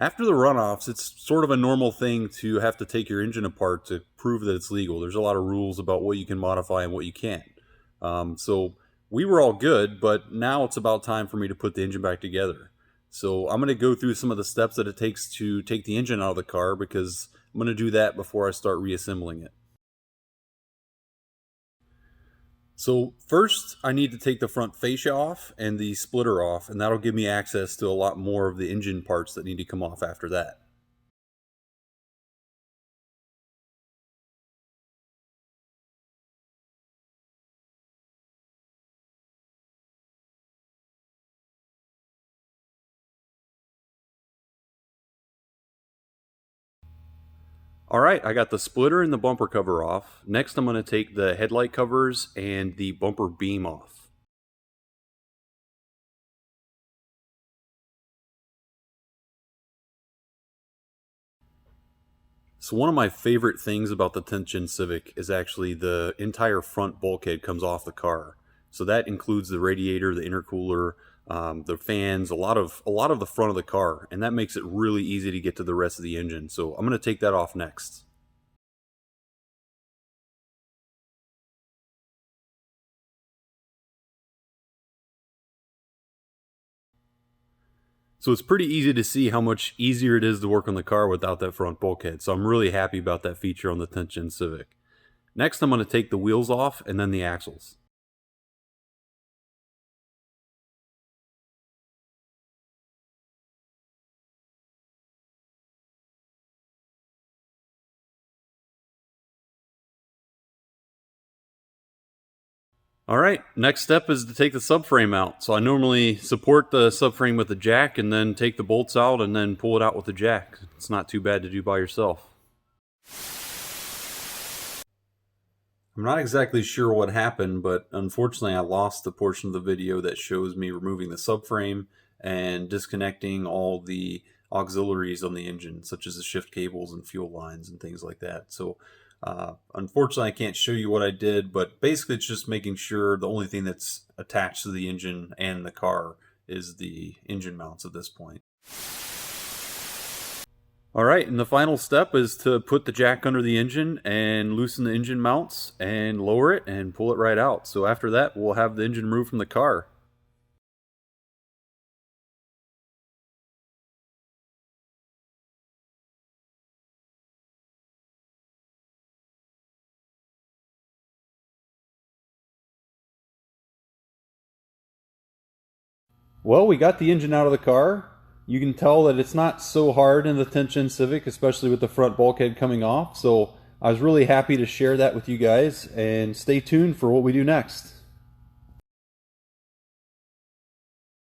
After the runoffs, it's sort of a normal thing to have to take your engine apart to prove that it's legal. There's a lot of rules about what you can modify and what you can't. So we were all good, but now it's about time for me to put the engine back together. So I'm going to go through some of the steps that it takes to take the engine out of the car, because I'm going to do that before I start reassembling it. So first, I need to take the front fascia off and the splitter off, and that'll give me access to a lot more of the engine parts that need to come off after that. Alright, I got the splitter and the bumper cover off. Next, I'm going to take the headlight covers and the bumper beam off. So one of my favorite things about the 10th Gen Civic is actually the entire front bulkhead comes off the car. So that includes the radiator, the intercooler, the fans, a lot of the front of the car, and that makes it really easy to get to the rest of the engine. So I'm going to take that off next. So it's pretty easy to see how much easier it is to work on the car without that front bulkhead. So I'm really happy about that feature on the 10th Gen Civic. Next, I'm going to take the wheels off and then the axles. Alright, next step is to take the subframe out. So I normally support the subframe with the jack and then take the bolts out and then pull it out with the jack. It's not too bad to do by yourself. I'm not exactly sure what happened, but unfortunately I lost the portion of the video that shows me removing the subframe and disconnecting all the auxiliaries on the engine, such as the shift cables and fuel lines and things like that. So unfortunately I can't show you what I did, but basically it's just making sure the only thing that's attached to the engine and the car is the engine mounts at this point. Alright, and the final step is to put the jack under the engine and loosen the engine mounts and lower it and pull it right out. So after that, we'll have the engine removed from the car. Well, we got the engine out of the car. You can tell that it's not so hard in the 10th Gen Civic, especially with the front bulkhead coming off. So I was really happy to share that with you guys, and stay tuned for what we do next.